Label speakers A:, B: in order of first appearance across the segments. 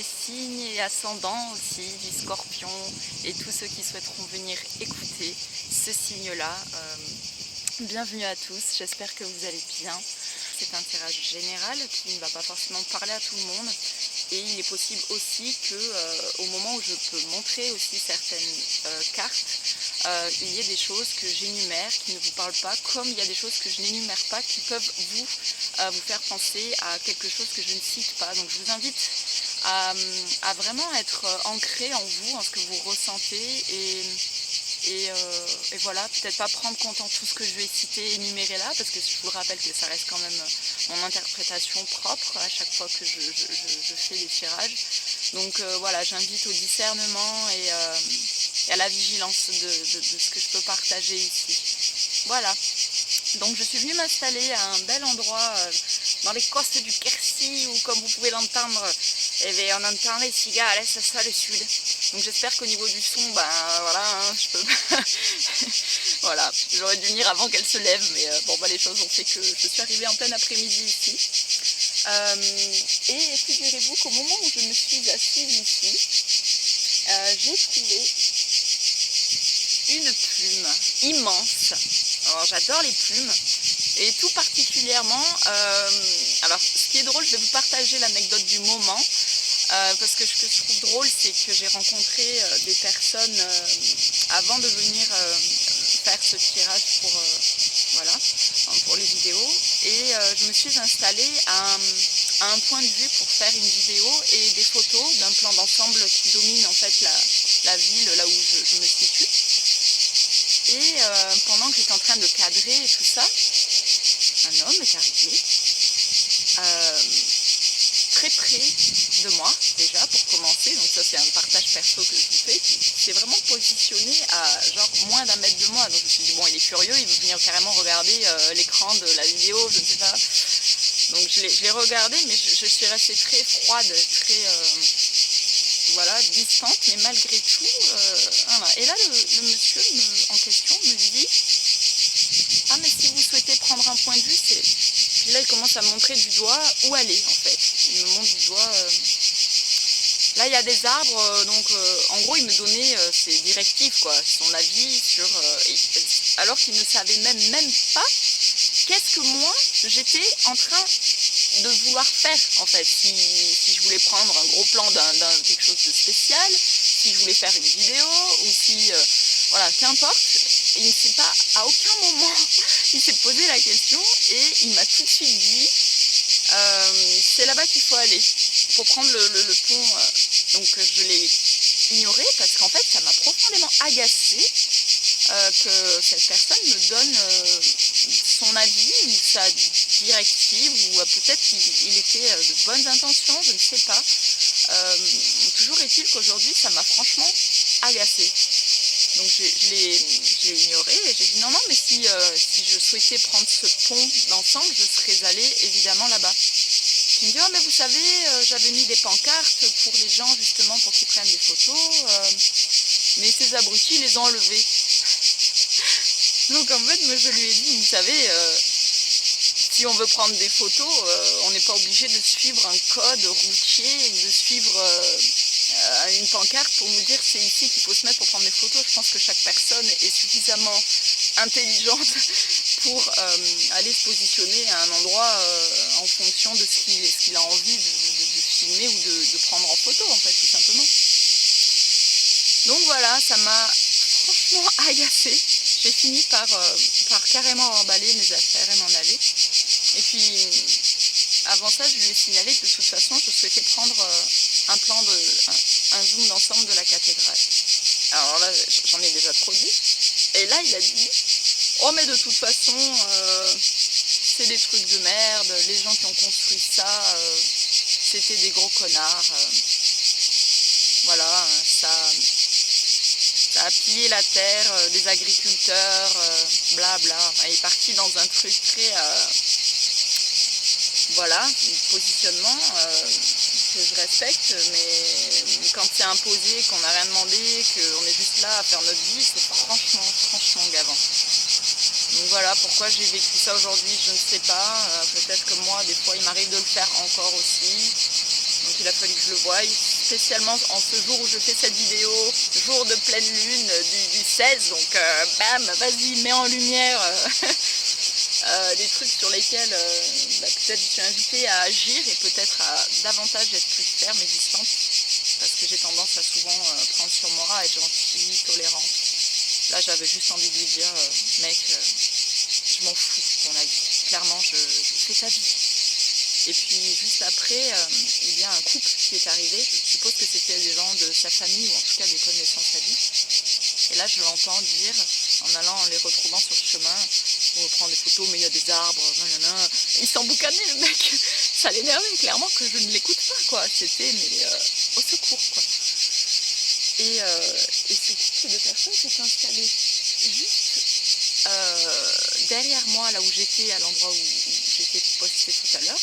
A: les signes et ascendants aussi du Scorpion et tous ceux qui souhaiteront venir écouter ce signe-là. Bienvenue à tous, j'espère que vous allez bien. C'est un tirage général qui ne va pas forcément parler à tout le monde. Et il est possible aussi que au moment où je peux montrer aussi certaines cartes, il y ait des choses que j'énumère qui ne vous parlent pas, comme il y a des choses que je n'énumère pas qui peuvent vous faire penser à quelque chose que je ne cite pas. Donc je vous invite à vraiment être ancré en vous, en ce que vous ressentez et voilà, peut-être pas prendre compte en tout ce que je vais citer, énumérer là, parce que je vous le rappelle que ça reste quand même mon interprétation propre à chaque fois que je fais des tirages. Donc voilà, j'invite au discernement et à la vigilance de ce que je peux partager ici. Voilà, donc je suis venue m'installer à un bel endroit dans les costes du Quercy, où comme vous pouvez l'entendre, on entend les cigales à l'est, ça le sud. Donc j'espère qu'au niveau du son, voilà, hein, je peux voilà, j'aurais dû venir avant qu'elle se lève, mais les choses ont fait que je suis arrivée en plein après-midi ici. Et figurez-vous qu'au moment où je me suis assise ici, j'ai trouvé une plume immense. Alors j'adore les plumes, et tout particulièrement, alors ce qui est drôle, je vais vous partager l'anecdote du moment. Parce que ce que je trouve drôle, c'est que j'ai rencontré des personnes avant de venir faire ce tirage pour les vidéos, et je me suis installée à un point de vue pour faire une vidéo et des photos d'un plan d'ensemble qui domine en fait la ville là où je me situe. Et pendant que j'étais en train de cadrer et tout ça, un homme est arrivé très près de moi, déjà, pour commencer. Donc ça, c'est un partage perso que je vous fais, qui s'est vraiment positionné à genre moins d'1 mètre de moi. Donc je me suis dit, bon, il est curieux, il veut venir carrément regarder l'écran de la vidéo, je ne sais pas. Donc je l'ai regardé, mais je suis restée très froide, très distante, mais malgré tout, voilà. Et là, le monsieur en question me dit, ah, mais si vous souhaitez prendre un point de vue, c'est... Puis là, il commence à me montrer du doigt où aller, en fait. Il me montre du doigt... Là, il y a des arbres, donc en gros, il me donnait ses directives, quoi, son avis sur... alors qu'il ne savait même pas qu'est-ce que moi, j'étais en train de vouloir faire, en fait. Si je voulais prendre un gros plan d'un quelque chose de spécial, si je voulais faire une vidéo, ou si... voilà, qu'importe. Il ne s'est pas, à aucun moment, il s'est posé la question, et il m'a tout de suite dit, c'est là-bas qu'il faut aller, pour prendre le pont. Donc je l'ai ignoré, parce qu'en fait, ça m'a profondément agacée que cette personne me donne son avis, ou sa directive, ou peut-être qu'il était de bonnes intentions, je ne sais pas. Toujours est-il qu'aujourd'hui, ça m'a franchement agacée. Donc je l'ai ignoré, et j'ai dit non, mais si je souhaitais prendre ce pont d'ensemble, je serais allée évidemment là-bas. Il me dit, oh, mais vous savez, j'avais mis des pancartes pour les gens justement pour qu'ils prennent des photos, mais ces abrutis les ont enlevées. Donc en fait, moi je lui ai dit, vous savez, si on veut prendre des photos, on n'est pas obligé de suivre un code routier, ou de suivre une pancarte pour nous dire c'est ici qu'il faut se mettre pour prendre des photos. Je pense que chaque personne est suffisamment intelligente pour aller se positionner à un endroit en fonction de ce qu'il a envie de filmer ou de prendre en photo, en fait, tout simplement. Donc voilà, ça m'a franchement agacée. J'ai fini par carrément emballer mes affaires et m'en aller. Et puis, avant ça, je lui ai signalé que de toute façon, je souhaitais prendre un plan, un zoom d'ensemble de la cathédrale. Alors là, j'en ai déjà trop dit. Et là, il a dit, oh, mais de toute façon, c'est des trucs de merde, les gens qui ont construit ça, c'était des gros connards. Voilà, ça a pillé la terre, les agriculteurs, blabla. Il est parti dans un truc très... voilà, positionnement que je respecte, mais quand c'est imposé, qu'on n'a rien demandé, qu'on est juste là à faire notre vie, c'est franchement gavant. Donc voilà, pourquoi j'ai vécu ça aujourd'hui, je ne sais pas. Peut-être que moi, des fois, il m'arrive de le faire encore aussi. Donc il a fallu que je le voie, spécialement en ce jour où je fais cette vidéo, jour de pleine lune du 16, donc bam, vas-y, mets en lumière des trucs sur lesquels peut-être je suis invitée à agir et peut-être à davantage être plus ferme et distante, parce que j'ai tendance à souvent prendre sur moi, à être gentille, tolérante. Là j'avais juste envie de lui dire, mec, je m'en fous de ton avis, clairement je fais ta vie. Et puis juste après, il y a un couple qui est arrivé, je suppose que c'était des gens de sa famille ou en tout cas des connaissances à lui. Et là je l'entends dire, en allant en les retrouvant sur le chemin, on prend des photos mais il y a des arbres, nanana. Il s'emboucanait le mec, ça l'énervait clairement que je ne l'écoute pas quoi, c'était mais au secours quoi. Et ce couple de personnes s'est installé juste derrière moi là où j'étais, à l'endroit où j'étais postée tout à l'heure.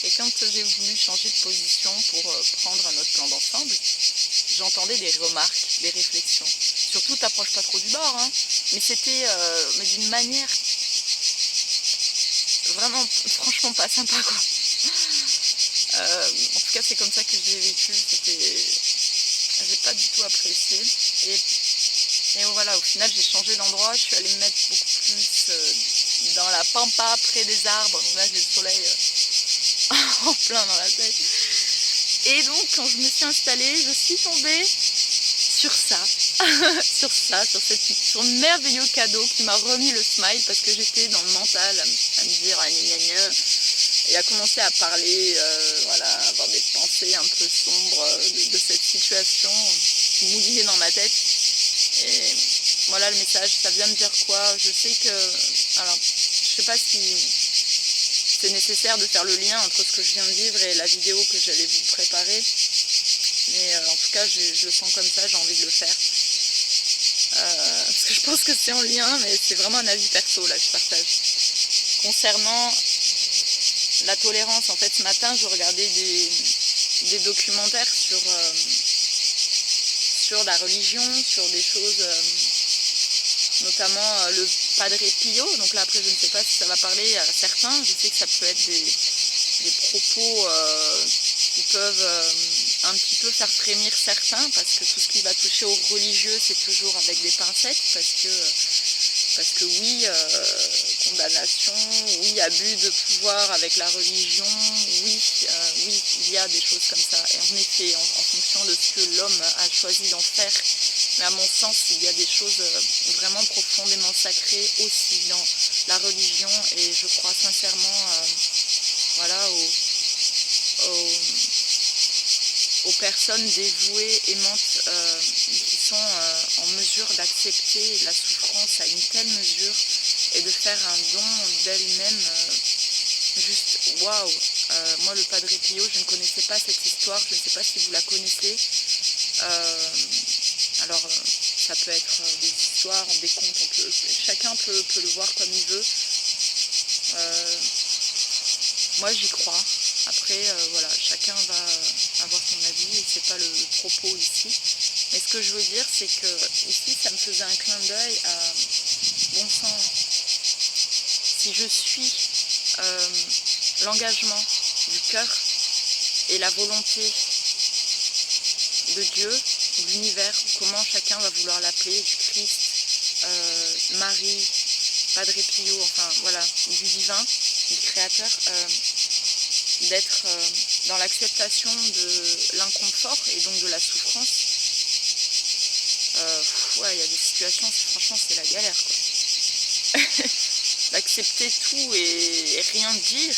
A: Et quand j'ai voulu changer de position pour prendre un autre plan d'ensemble, j'entendais des remarques, des réflexions. Surtout t'approches pas trop du bord, hein. Mais c'était d'une manière vraiment franchement pas sympa quoi. En tout cas c'est comme ça que je l'ai vécu, j'ai pas du tout apprécié. Et voilà, au final j'ai changé d'endroit, je suis allée me mettre beaucoup plus dans la pampa près des arbres, donc là j'ai le soleil en plein dans la tête. Et donc quand je me suis installée, je suis tombée sur ça, sur ce merveilleux cadeau qui m'a remis le smile, parce que j'étais dans le mental à me dire ah, gna, gna, gna, et à commencer à parler, voilà, avoir des pensées un peu sombres de cette situation qui moulinait dans ma tête. Et voilà le message, ça vient me dire quoi? Je sais que, alors je sais pas si c'est nécessaire de faire le lien entre ce que je viens de vivre et la vidéo que j'allais vous préparer, mais en tout cas je le sens comme ça, j'ai envie de le faire. Parce que je pense que c'est en lien, mais c'est vraiment un avis perso là que je partage. Concernant la tolérance, en fait ce matin je regardais des documentaires sur la religion, sur des choses, notamment le Padre Pio. Donc là après je ne sais pas si ça va parler à certains, je sais que ça peut être des propos qui peuvent un petit peu faire frémir certains, parce que tout ce qui va toucher aux religieux c'est toujours avec des pincettes, parce que oui, condamnation, oui, abus de pouvoir avec la religion, oui, il y a des choses comme ça. Et en effet, en fonction de ce que l'homme a choisi d'en faire, mais à mon sens, il y a des choses vraiment profondément sacrées aussi dans la religion, et je crois sincèrement voilà, aux personnes dévouées, aimantes, qui sont en mesure d'accepter la souffrance à une telle mesure et de faire un don d'elles-mêmes juste waouh. Moi le Padre Pio, je ne connaissais pas cette histoire, je ne sais pas si vous la connaissez. Alors ça peut être des histoires, des contes, chacun peut le voir comme il veut. Moi j'y crois. Après voilà, chacun va avoir son avis et c'est pas le propos ici. Mais ce que je veux dire, c'est que ici ça me faisait un clin d'œil à bon sang. Si je suis l'engagement du cœur et la volonté de Dieu, de l'univers, comment chacun va vouloir l'appeler, du Christ, Marie, Padre Pio, enfin voilà, du divin, du créateur, d'être dans l'acceptation de l'inconfort et donc de la souffrance. Ouais, il y a des situations, franchement c'est la galère quoi. D'accepter tout et rien dire,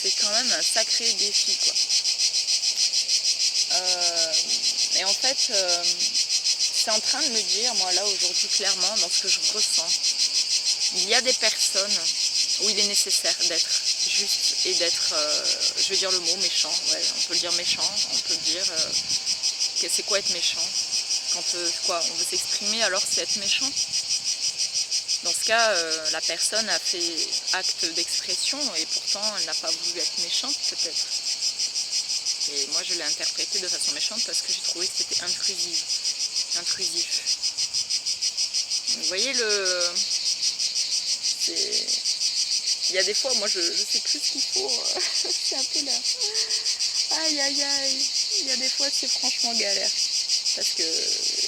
A: c'est quand même un sacré défi quoi. Et en fait, c'est en train de me dire, moi là aujourd'hui clairement, dans ce que je ressens, il y a des personnes où il est nécessaire d'être juste et d'être, je vais dire le mot méchant, ouais, on peut le dire méchant, on peut le dire, c'est quoi être méchant? Quand quoi, on veut s'exprimer alors c'est être méchant? Dans ce cas, la personne a fait acte d'expression et pourtant elle n'a pas voulu être méchante peut-être. Et moi je l'ai interprété de façon méchante parce que j'ai trouvé que c'était intrusif. Vous voyez Il y a des fois, moi je sais plus ce qu'il faut, c'est un peu là. Aïe aïe aïe, il y a des fois c'est franchement galère. Parce que,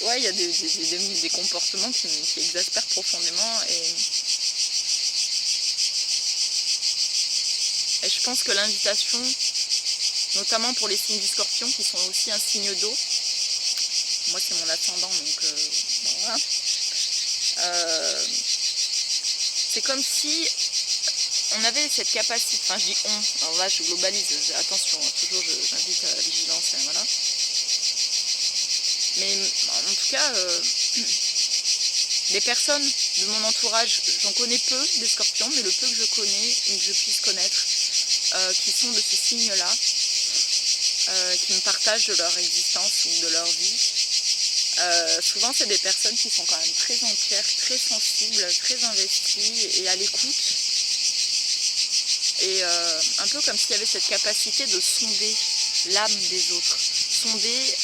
A: ouais, il y a des comportements qui exaspèrent profondément et je pense que l'invitation, notamment pour les signes du Scorpion qui sont aussi un signe d'eau, moi c'est mon ascendant donc bon, voilà. C'est comme si on avait cette capacité, enfin je dis on, alors là je globalise, attention, toujours j'invite à la vigilance, voilà. Mais en tout cas, les personnes de mon entourage, j'en connais peu des Scorpions, mais le peu que je connais et que je puisse connaître, qui sont de ce signe-là, qui me partagent de leur existence ou de leur vie. Souvent c'est des personnes qui sont quand même très entières, très sensibles, très investies et à l'écoute. Et un peu comme s'il y avait cette capacité de sonder l'âme des autres, sonder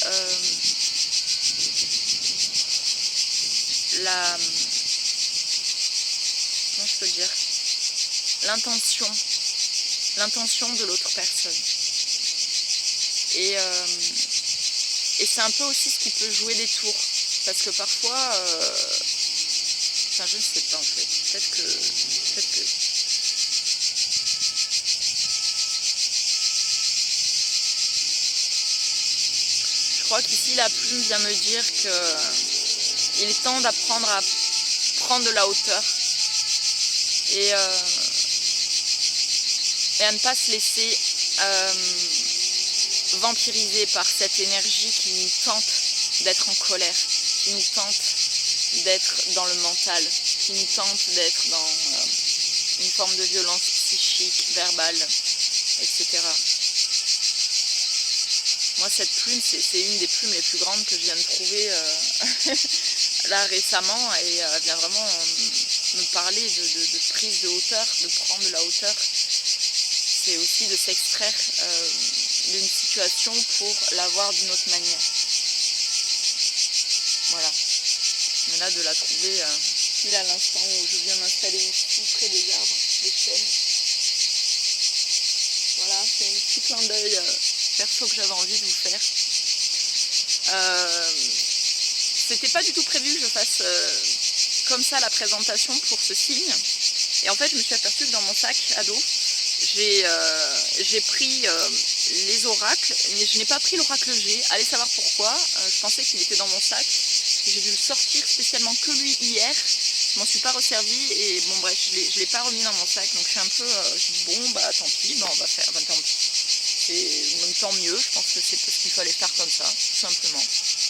A: comment je peux le dire, l'intention de l'autre personne. Et c'est un peu aussi ce qui peut jouer des tours, parce que parfois, enfin je ne sais pas en fait, peut-être que je crois qu'ici la plume vient me dire qu'il est temps d'apprendre à prendre de la hauteur et à ne pas se laisser vampiriser par cette énergie qui nous tente d'être en colère, qui nous tente d'être dans le mental, qui nous tente d'être dans une forme de violence psychique, verbale, etc. Moi cette plume, c'est une des plumes les plus grandes que je viens de trouver là récemment et elle vient vraiment me parler de prise de hauteur, de prendre de la hauteur. C'est aussi de s'extraire d'une situation pour la voir d'une autre manière. Voilà. Mais là de la trouver pile à l'instant où je viens m'installer ici près des arbres, des chênes. Voilà, c'est un petit clin d'œil perso que j'avais envie de vous faire. C'était pas du tout prévu que je fasse comme ça la présentation pour ce signe. Et en fait je me suis aperçue que dans mon sac à dos, j'ai pris les oracles, mais je n'ai pas pris l'oracle G. Allez savoir pourquoi, je pensais qu'il était dans mon sac. J'ai dû le sortir spécialement que lui hier. Je m'en suis pas resservi et bon bref, je l'ai pas remis dans mon sac. Donc je suis un peu, je dis bon bah tant pis, bah, on va faire, bah, tant pis. C'est même tant mieux, je pense que c'est parce qu'il fallait faire comme ça, tout simplement,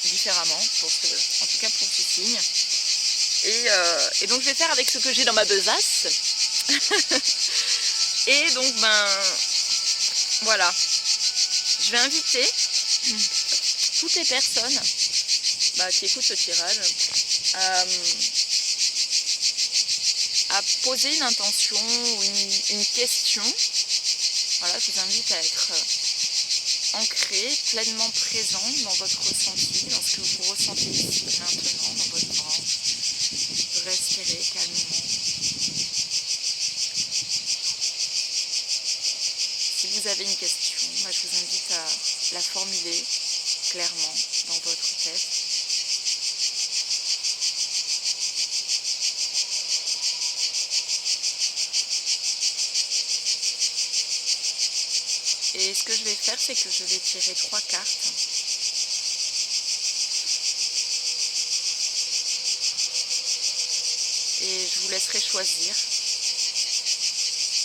A: différemment, en tout cas pour ce signe. Et donc je vais faire avec ce que j'ai dans ma besace. Et donc ben voilà, je vais inviter toutes les personnes qui écoutent ce tirage à poser une intention ou une question. Voilà, je vous invite à être ancré, pleinement présent dans votre ressenti, dans ce que vous ressentez ici maintenant, dans votre ventre. Respirez calmement. Si vous avez une question, je vous invite à la formuler clairement dans votre tête. Et ce que je vais faire, c'est que je vais tirer 3 cartes. Et je vous laisserai choisir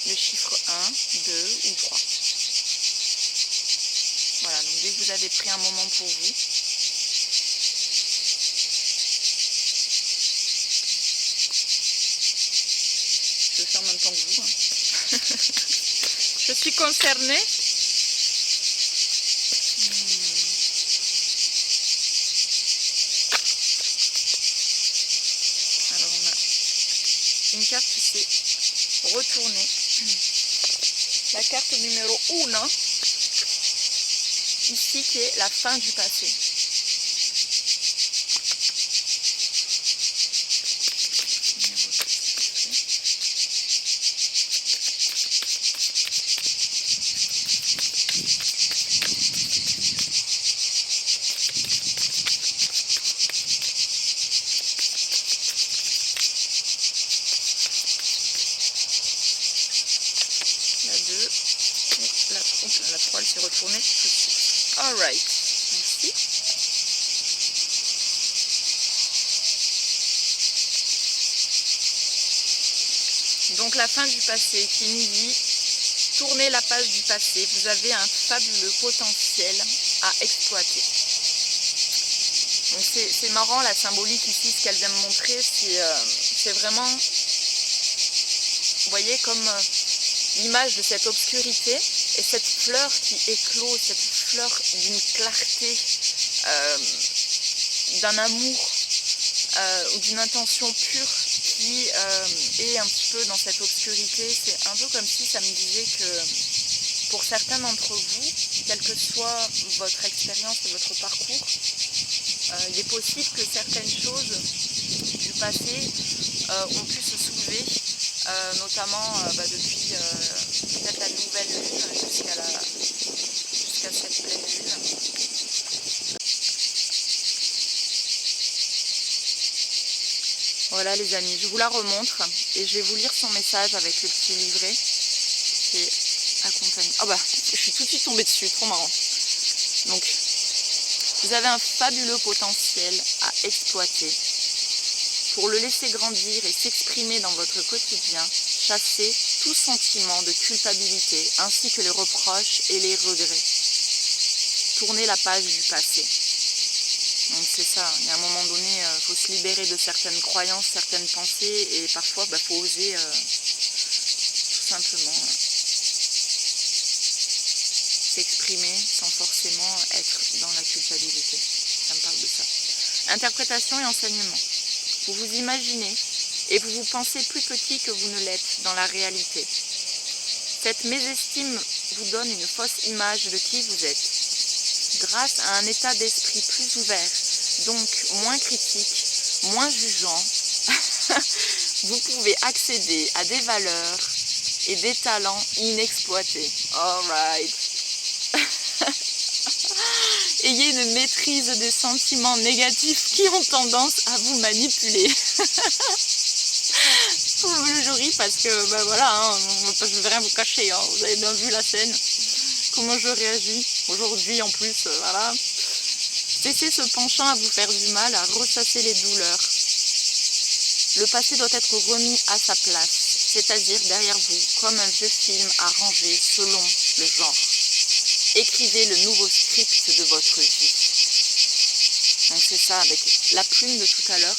A: le chiffre 1, 2 ou 3. Voilà, donc dès que vous avez pris un moment pour vous, je le fais en même temps que vous. Je suis concernée. Alors on a une carte qui s'est retournée. La carte numéro 1, ici qui est la fin du passé. tourner tout de suite. Alright, merci. Donc la fin du passé qui nous dit tournez la page du passé, vous avez un fabuleux potentiel à exploiter. Donc c'est marrant la symbolique ici, ce qu'elle vient me montrer, c'est vraiment, vous voyez, comme l'image de cette obscurité et cette fleur qui éclot, cette fleur d'une clarté, d'un amour ou d'une intention pure qui est un petit peu dans cette obscurité. C'est un peu comme si ça me disait que pour certains d'entre vous, quelle que soit votre expérience et votre parcours, il est possible que certaines choses du passé ont pu se soulever, notamment depuis peut-être la nouvelle lune jusqu'à cette pleine lune. Voilà les amis, je vous la remontre et je vais vous lire son message avec le petit livret qui est accompagné. Ah bah, je suis tout de suite tombée dessus, trop marrant. Donc, vous avez un fabuleux potentiel à exploiter. Pour le laisser grandir et s'exprimer dans votre quotidien, chassez tout sentiment de culpabilité ainsi que les reproches et les regrets. Tournez la page du passé. Donc c'est ça, il y a un moment donné, il faut se libérer de certaines croyances, certaines pensées et parfois il faut oser tout simplement s'exprimer sans forcément être dans la culpabilité. Ça me parle de ça. Interprétation et enseignement. Vous vous imaginez et vous vous pensez plus petit que vous ne l'êtes dans la réalité. Cette mésestime vous donne une fausse image de qui vous êtes. Grâce à un état d'esprit plus ouvert, donc moins critique, moins jugeant, vous pouvez accéder à des valeurs et des talents inexploités. Alright. Ayez une maîtrise des sentiments négatifs qui ont tendance à vous manipuler. Je ris parce que, voilà, hein, je ne vais rien vous cacher, hein, vous avez bien vu la scène, comment je réagis aujourd'hui en plus, voilà. Cessez ce penchant à vous faire du mal, à ressasser les douleurs. Le passé doit être remis à sa place, c'est-à-dire derrière vous, comme un vieux film à ranger selon le genre. Écrivez le nouveau script de votre vie. Donc c'est ça, avec la plume de tout à l'heure,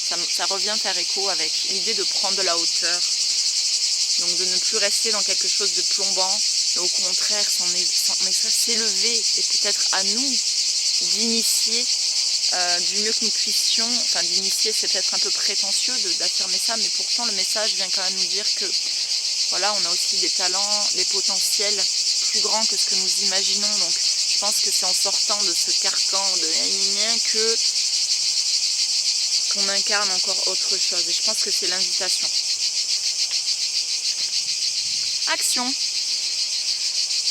A: ça revient faire écho avec l'idée de prendre de la hauteur. Donc de ne plus rester dans quelque chose de plombant, mais au contraire, s'élever et peut-être à nous d'initier du mieux que nous puissions. Enfin, d'initier, c'est peut-être un peu prétentieux d'affirmer ça, mais pourtant le message vient quand même nous dire que voilà, on a aussi des talents, des potentiels plus grands que ce que nous imaginons. Donc je pense que c'est en sortant de ce carcan de que qu'on incarne encore autre chose. Et je pense que c'est l'invitation. Action.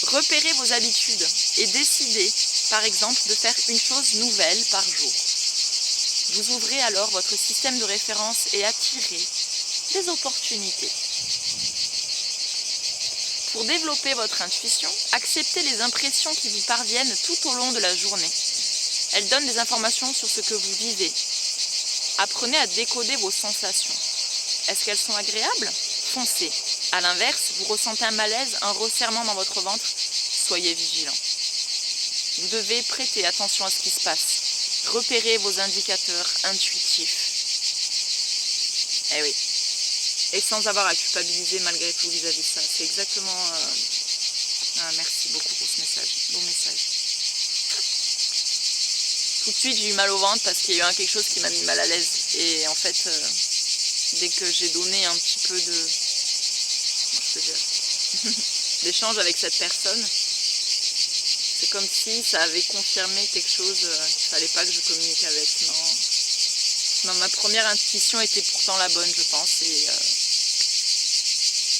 A: Repérez vos habitudes et décidez, par exemple, de faire une chose nouvelle par jour. Vous ouvrez alors votre système de référence et attirez des opportunités. Pour développer votre intuition, acceptez les impressions qui vous parviennent tout au long de la journée. Elles donnent des informations sur ce que vous vivez. Apprenez à décoder vos sensations. Est-ce qu'elles sont agréables? Foncez. A l'inverse, vous ressentez un malaise, un resserrement dans votre ventre, soyez vigilant. Vous devez prêter attention à ce qui se passe. Repérez vos indicateurs intuitifs. Eh oui. Et sans avoir à culpabiliser malgré tout vis-à-vis de ça. C'est exactement... merci beaucoup pour ce message. Bon message. Tout de suite, j'ai eu mal au ventre parce qu'il y a eu quelque chose qui m'a mis mal à l'aise. Et en fait, dès que j'ai donné un petit peu de... d'échange avec cette personne, c'est comme si ça avait confirmé quelque chose qu'il ne fallait pas que je communique avec. Non, ma première intuition était pourtant la bonne, je pense. Et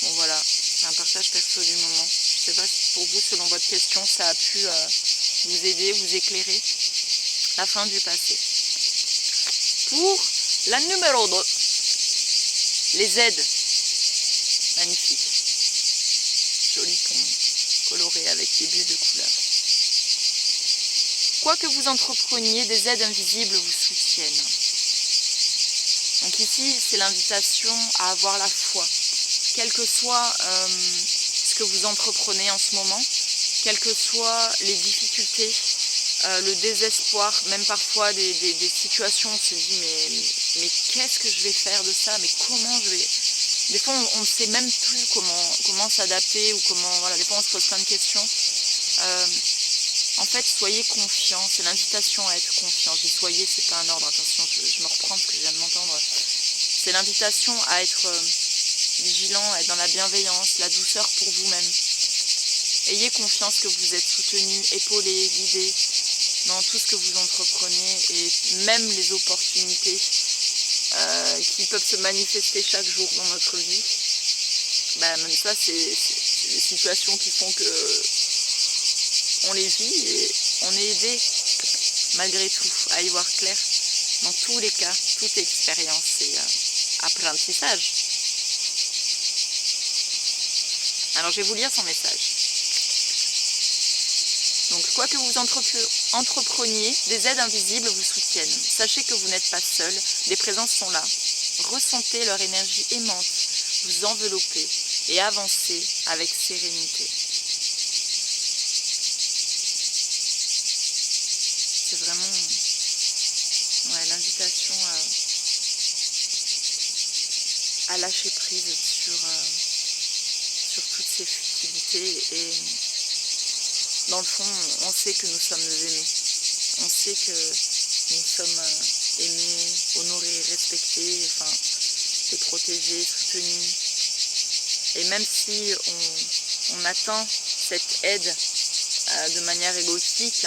A: bon voilà, c'est un partage perso du moment. Je ne sais pas si pour vous, selon votre question, ça a pu vous aider, vous éclairer. La fin du passé. Pour la numéro 2, les aides. Magnifique. Joli pont coloré avec des bulles de couleurs. Quoi que vous entrepreniez, des aides invisibles vous soutiennent. Donc ici, c'est l'invitation à avoir la foi. Quel que soit ce que vous entreprenez en ce moment, quelles que soient les difficultés, le désespoir, même parfois des situations, on se dit mais qu'est-ce que je vais faire de ça, mais comment je vais... Des fois on ne sait même plus comment s'adapter ou comment, voilà, des fois on se pose plein de questions. En fait, soyez confiants, c'est l'invitation à être confiant. Je dis soyez, c'est pas un ordre, attention, je me reprends ce que je viens de m'entendre. C'est l'invitation à être vigilant, à être dans la bienveillance, la douceur pour vous-même. Ayez confiance que vous êtes soutenu, épaulé, guidé dans tout ce que vous entreprenez et même les opportunités qui peuvent se manifester chaque jour dans notre vie. Même ça, c'est des situations qui font que on les vit et on est aidé malgré tout à y voir clair. Dans tous les cas, toute expérience c'est apprentissage. Alors je vais vous lire son message. Donc quoi que vous entrepreniez, des aides invisibles vous soutiennent. Sachez que vous n'êtes pas seul, des présences sont là. Ressentez leur énergie aimante, vous enveloppez et avancez avec sérénité. C'est vraiment l'invitation à lâcher prise sur toutes ces futilités et dans le fond on sait que nous sommes aimés, on sait que nous sommes aimés, honorés, respectés, enfin, et protégés, soutenus et même si on attend cette aide de manière égotique,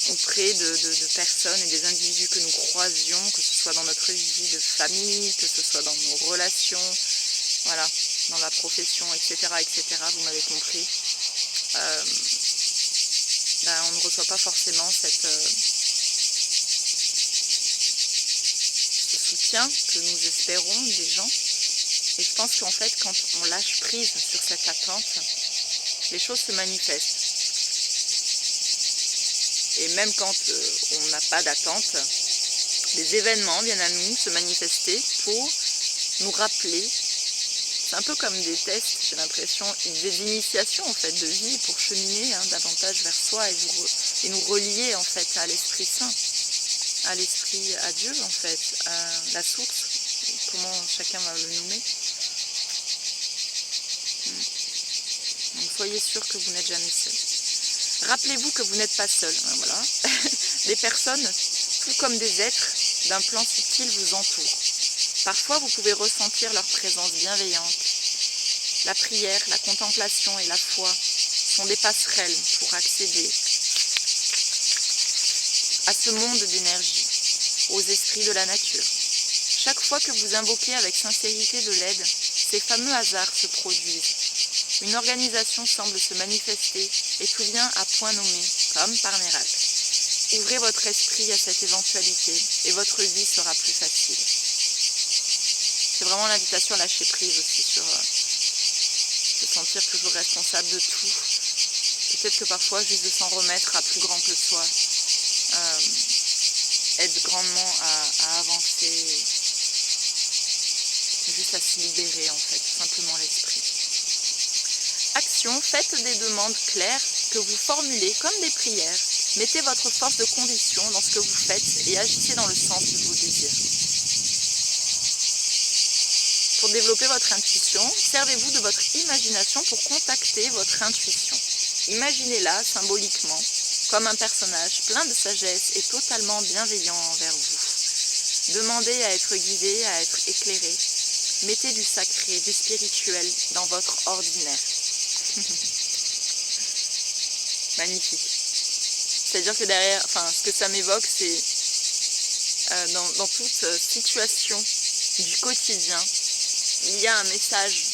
A: auprès de personnes et des individus que nous croisions, que ce soit dans notre vie de famille, que ce soit dans nos relations, voilà, dans la profession, etc., vous m'avez compris. On ne reçoit pas forcément ce soutien que nous espérons des gens. Et je pense qu'en fait, quand on lâche prise sur cette attente, les choses se manifestent. Et même quand on n'a pas d'attente, les événements viennent à nous se manifester pour nous rappeler. C'est un peu comme des tests, j'ai l'impression, des initiations en fait de vie pour cheminer davantage vers soi et nous relier en fait à l'Esprit Saint, à l'Esprit, à Dieu en fait, à la source, comment chacun va le nommer. Donc soyez sûr que vous n'êtes jamais seul. Rappelez-vous que vous n'êtes pas seul, voilà. Des personnes, tout comme des êtres d'un plan subtil vous entourent. Parfois vous pouvez ressentir leur présence bienveillante. La prière, la contemplation et la foi sont des passerelles pour accéder à ce monde d'énergie, aux esprits de la nature. Chaque fois que vous invoquez avec sincérité de l'aide, ces fameux hasards se produisent. Une organisation semble se manifester et tout vient à point nommé, comme par miracle. Ouvrez votre esprit à cette éventualité et votre vie sera plus facile. C'est vraiment l'invitation à lâcher prise aussi sur se sentir toujours responsable de tout. Peut-être que parfois, juste de s'en remettre à plus grand que soi, aide grandement à avancer, juste à se libérer en fait, tout simplement l'esprit. Action, faites des demandes claires que vous formulez comme des prières. Mettez votre force de conviction dans ce que vous faites et agissez dans le sens de vos désirs. Pour développer votre intuition, servez-vous de votre imagination pour contacter votre intuition. Imaginez-la symboliquement comme un personnage plein de sagesse et totalement bienveillant envers vous. Demandez à être guidé, à être éclairé. Mettez du sacré, du spirituel dans votre ordinaire. Magnifique. C'est-à-dire que derrière, ce que ça m'évoque, c'est dans toute situation du quotidien, il y a un message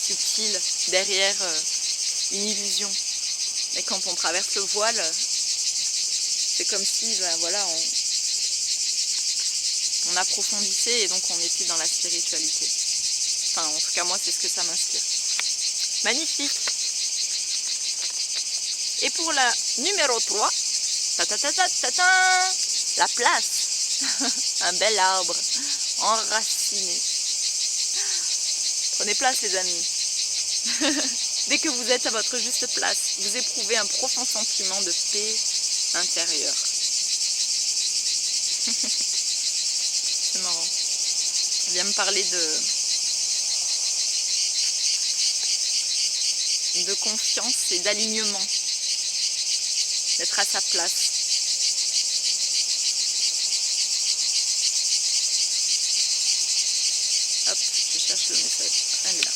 A: subtil derrière une illusion. Et quand on traverse le voile, c'est comme si on approfondissait et donc on était dans la spiritualité. Enfin, en tout cas, moi, c'est ce que ça m'inspire. Magnifique! Et pour la numéro 3, la place. Un bel arbre enraciné. Prenez place les amis. Dès que vous êtes à votre juste place, vous éprouvez un profond sentiment de paix intérieure. C'est marrant. On vient me parler de confiance et d'alignement. D'être à sa place. Hop, je cherche le message. Elle est là.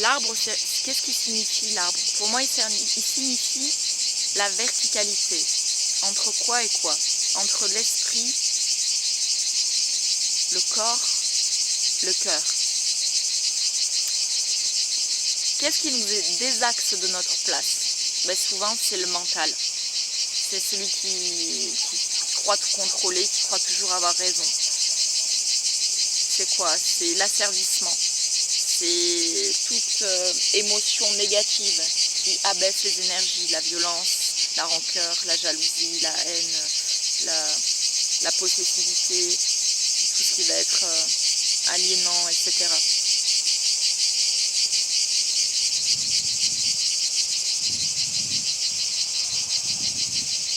A: L'arbre, qu'est-ce qui signifie l'arbre? Pour moi, il signifie la verticalité. Entre quoi et quoi? Entre l'esprit, le corps, le cœur. Qu'est-ce qui nous désaxe de notre place? Ben souvent, c'est le mental. C'est celui qui croit tout contrôler, qui croit toujours avoir raison. C'est quoi? C'est l'asservissement. C'est toute émotion négative qui abaisse les énergies, la violence, la rancœur, la jalousie, la haine, la possessivité, tout ce qui va être aliénant, etc.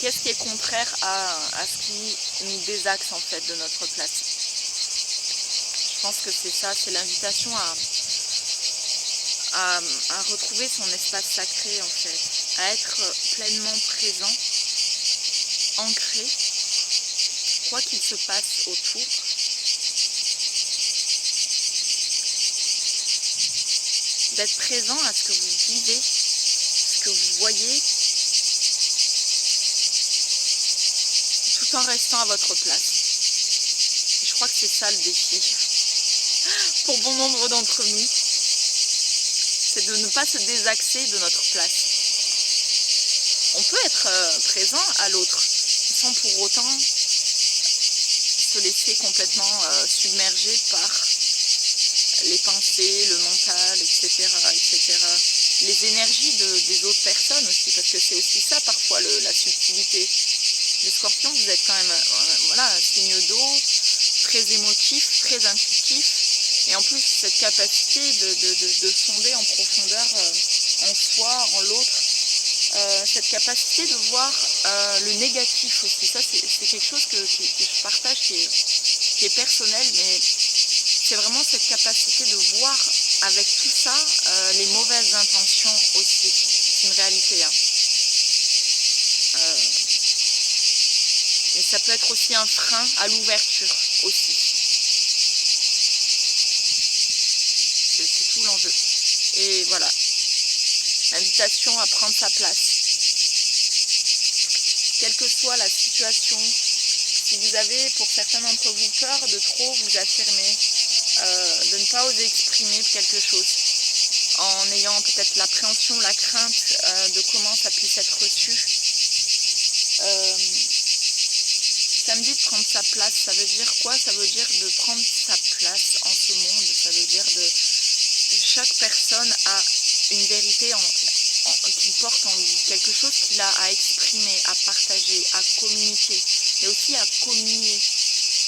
A: Qu'est-ce qui est contraire à ce qui nous désaxe en fait de notre place? Je pense que c'est ça, c'est l'invitation à retrouver son espace sacré en fait, à être pleinement présent, ancré, quoi qu'il se passe autour. D'être présent à ce que vous vivez, ce que vous voyez, tout en restant à votre place. Et je crois que c'est ça le défi, pour bon nombre d'entre nous, c'est de ne pas se désaxer de notre place. On peut être présent à l'autre, sans pour autant se laisser complètement submerger par les pensées, le mental, etc., etc. Les énergies des autres personnes aussi, parce que c'est aussi ça parfois la subtilité. Les scorpions, vous êtes quand même voilà, un signe d'eau, très émotif, très intuitif, et en plus cette capacité de sonder en profondeur en soi, en l'autre, cette capacité de voir le négatif aussi. Ça c'est quelque chose que je partage qui est personnel, mais c'est vraiment cette capacité de voir avec tout ça les mauvaises intentions aussi. C'est une réalité. Hein. Et ça peut être aussi un frein à l'ouverture aussi. C'est tout l'enjeu. Et voilà, l'invitation à prendre sa place. Quelle que soit la situation, si vous avez pour certains d'entre vous peur de trop vous affirmer, de ne pas oser exprimer quelque chose, en ayant peut-être l'appréhension, la crainte de comment ça puisse être reçu. Ça me dit de prendre sa place, ça veut dire quoi? Ça veut dire de prendre sa place en ce monde, ça veut dire chaque personne a une vérité qui porte en lui, quelque chose qu'il a à exprimer, à partager, à communiquer, mais aussi à communier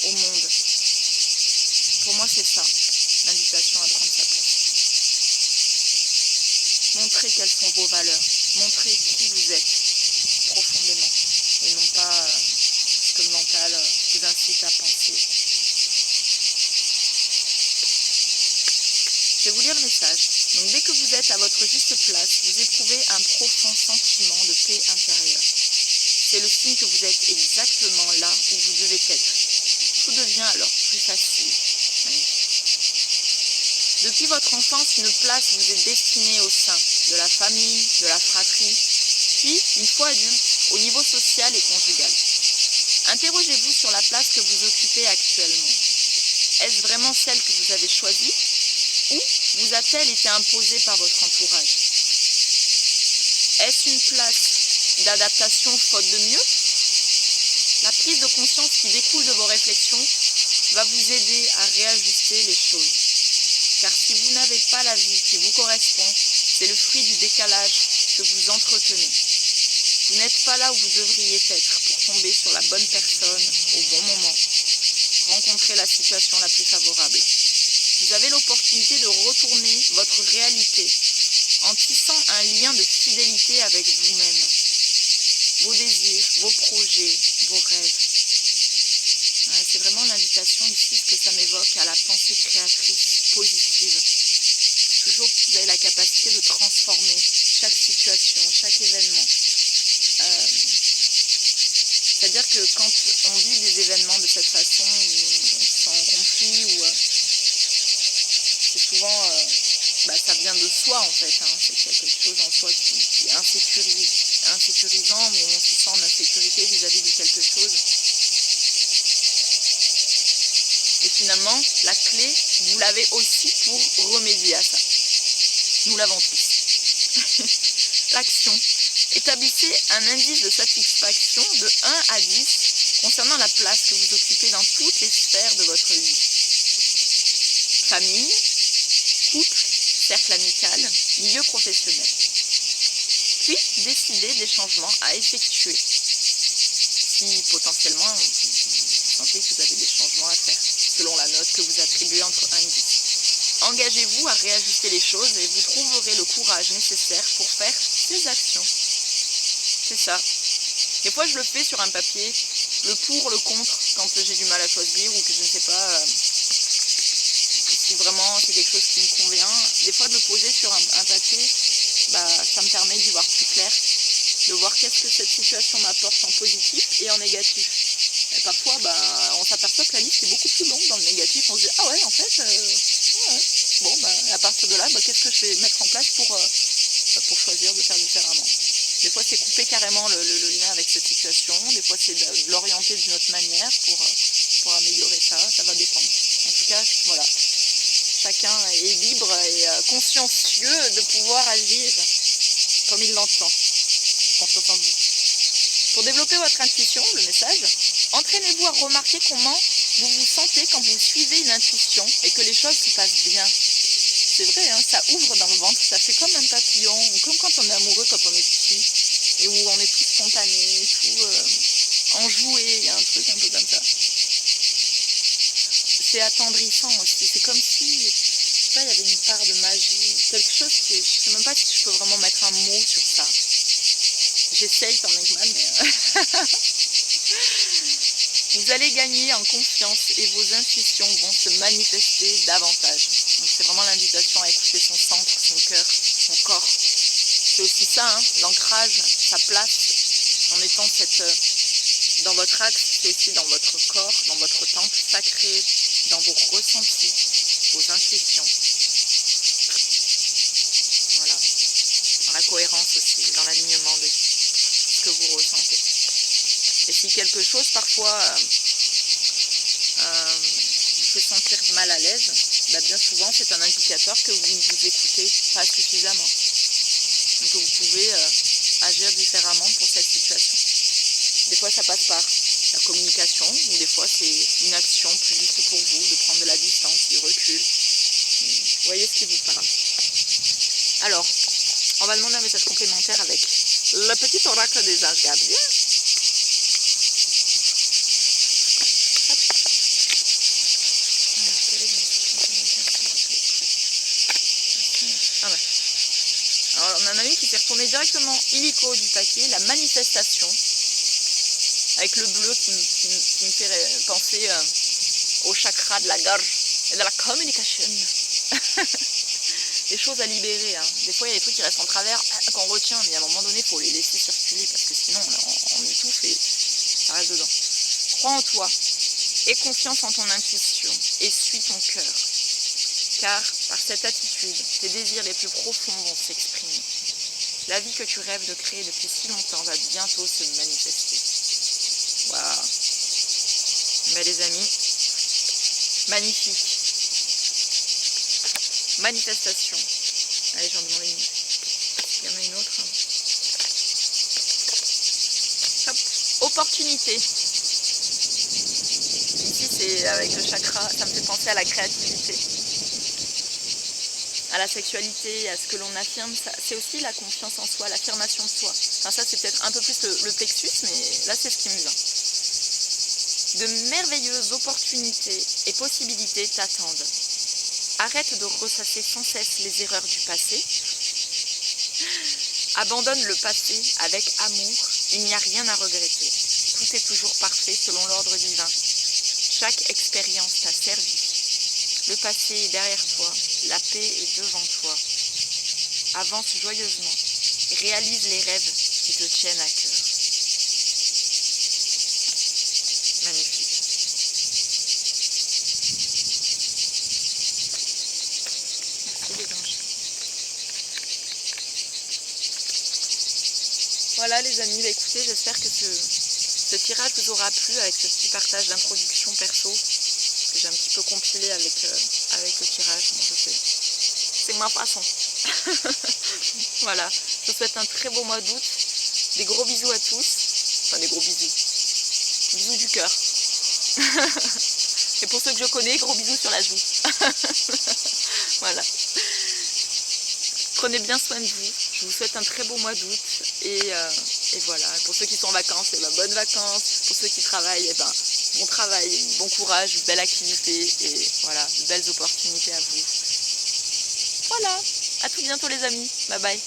A: au monde. Pour moi c'est ça, l'invitation à prendre sa place. Montrez quelles sont vos valeurs, montrez qui vous êtes profondément, et non pas ce que le mental vous incite à penser. Je vais vous lire le message. Donc dès que vous êtes à votre juste place, vous éprouvez un profond sentiment de paix intérieure. C'est le signe que vous êtes exactement là où vous devez être. Tout devient alors plus facile. Depuis votre enfance, une place vous est destinée au sein de la famille, de la fratrie, puis, une fois adulte, au niveau social et conjugal. Interrogez-vous sur la place que vous occupez actuellement. Est-ce vraiment celle que vous avez choisie ou vous a-t-elle été imposée par votre entourage? Est-ce une place d'adaptation faute de mieux? La prise de conscience qui découle de vos réflexions va vous aider à réajuster les choses. Car si vous n'avez pas la vie qui vous correspond, c'est le fruit du décalage que vous entretenez. Vous n'êtes pas là où vous devriez être pour tomber sur la bonne personne au bon moment, rencontrer la situation la plus favorable. Vous avez l'opportunité de retourner votre réalité en tissant un lien de fidélité avec vous-même, vos désirs, vos projets, vos rêves. Ouais, c'est vraiment l'invitation ici, ce que ça m'évoque, à la pensée créatrice positive. Toujours, vous avez la capacité de transformer chaque situation, chaque événement. C'est-à-dire que quand on vit des événements de cette façon, où on se sent en conflit, ou c'est souvent, ça vient de soi en fait, hein. C'est qu'il y a quelque chose en soi qui est insécurisant, où on se sent en insécurité vis-à-vis de quelque chose. Et finalement, la clé, vous l'avez aussi pour remédier à ça. Nous l'avons tous. L'action. Établissez un indice de satisfaction de 1 à 10 concernant la place que vous occupez dans toutes les sphères de votre vie. Famille, couple, cercle amical, milieu professionnel. Puis, décidez des changements à effectuer. Si potentiellement, vous sentez que vous avez des changements à faire, selon la note que vous attribuez entre 1 et 10. Engagez-vous à réajuster les choses et vous trouverez le courage nécessaire pour faire ces actions. C'est ça. Des fois, je le fais sur un papier, le pour, le contre, quand j'ai du mal à choisir ou que je ne sais pas si vraiment c'est quelque chose qui me convient. Des fois, de le poser sur un papier, ça me permet d'y voir plus clair, de voir qu'est-ce que cette situation m'apporte en positif et en négatif. Et parfois, on s'aperçoit que la liste est beaucoup plus longue dans le négatif. On se dit, ah ouais, en fait, ouais. Bon, à partir de là, qu'est-ce que je vais mettre en place pour choisir de faire différemment. Des fois, c'est couper carrément le lien avec cette situation. Des fois, c'est de l'orienter d'une autre manière pour améliorer ça. Ça va dépendre. En tout cas, voilà. Chacun est libre et consciencieux de pouvoir agir comme il l'entend. Confiance en vous. Pour développer votre intuition, le message, entraînez-vous à remarquer comment vous vous sentez quand vous suivez une intuition et que les choses se passent bien. C'est vrai, hein, ça ouvre dans le ventre, ça fait comme un papillon, ou comme quand on est amoureux, quand on est petit, et où on est tout spontané, tout enjoué, il y a un truc un peu comme ça. C'est attendrissant aussi, c'est comme si, je sais pas, il y avait une part de magie, quelque chose qui, je sais même pas si je peux vraiment mettre un mot sur ça. J'essaye tant bien que mal, mais... Vous allez gagner en confiance et vos intuitions vont se manifester davantage. Donc c'est vraiment l'invitation à écouter son centre, son cœur, son corps. C'est aussi ça, hein, l'ancrage, sa place, en étant dans votre axe, c'est aussi dans votre corps, dans votre temple sacré, dans vos ressentis, vos intuitions. Voilà. Dans la cohérence aussi, dans l'alignement de ce que vous ressentez. Et si quelque chose parfois vous fait sentir mal à l'aise, bien souvent c'est un indicateur que vous ne vous écoutez pas suffisamment. Donc vous pouvez agir différemment pour cette situation. Des fois ça passe par la communication, ou des fois c'est une action plus juste pour vous, de prendre de la distance, du recul. Vous voyez ce qui vous parle. Alors, on va demander un message complémentaire avec le petit oracle des anges gardiens. Alors, on en a une qui s'est retournée directement illico du paquet, la manifestation, avec le bleu qui me fait penser au chakra de la gorge et de la communication. Des choses à libérer, hein. Des fois il y a des trucs qui restent en travers, qu'on retient, mais à un moment donné il faut les laisser circuler parce que sinon on étouffe et ça reste dedans. Crois en toi, aie confiance en ton intuition et suis ton cœur. Car par cette attitude, tes désirs les plus profonds vont s'exprimer. La vie que tu rêves de créer depuis si longtemps va bientôt se manifester. Waouh. Mais les amis, magnifique. Manifestation. Allez, j'en demande une. Il y en a une autre. Hop. Opportunité. Ici, c'est avec le chakra, ça me fait penser à la créativité. à la sexualité, à ce que l'on affirme, c'est aussi la confiance en soi, l'affirmation de soi. Enfin ça c'est peut-être un peu plus le plexus, mais là c'est ce qui me vient. De merveilleuses opportunités et possibilités t'attendent. Arrête de ressasser sans cesse les erreurs du passé. Abandonne le passé avec amour, il n'y a rien à regretter. Tout est toujours parfait selon l'ordre divin. Chaque expérience t'a servi. Le passé est derrière toi, la paix est devant toi. Avance joyeusement, réalise les rêves qui te tiennent à cœur. Magnifique. Merci les anges. Voilà les amis, bah écoutez, j'espère que ce tirage vous aura plu avec ce petit partage d'introduction perso. Que j'ai un petit peu compilé avec le tirage, bon, je sais. C'est ma façon. Voilà, je vous souhaite un très beau mois d'août. Des gros bisous à tous. Enfin des gros bisous. Bisous du cœur. Et pour ceux que je connais, gros bisous sur la joue. Voilà. Prenez bien soin de vous. Je vous souhaite un très beau mois d'août. Et voilà. Pour ceux qui sont en vacances, et ben, bonnes vacances. Pour ceux qui travaillent, et ben, bon travail, bon courage, belle activité. Et voilà, belles opportunités à vous. Voilà. À tout bientôt les amis. Bye bye.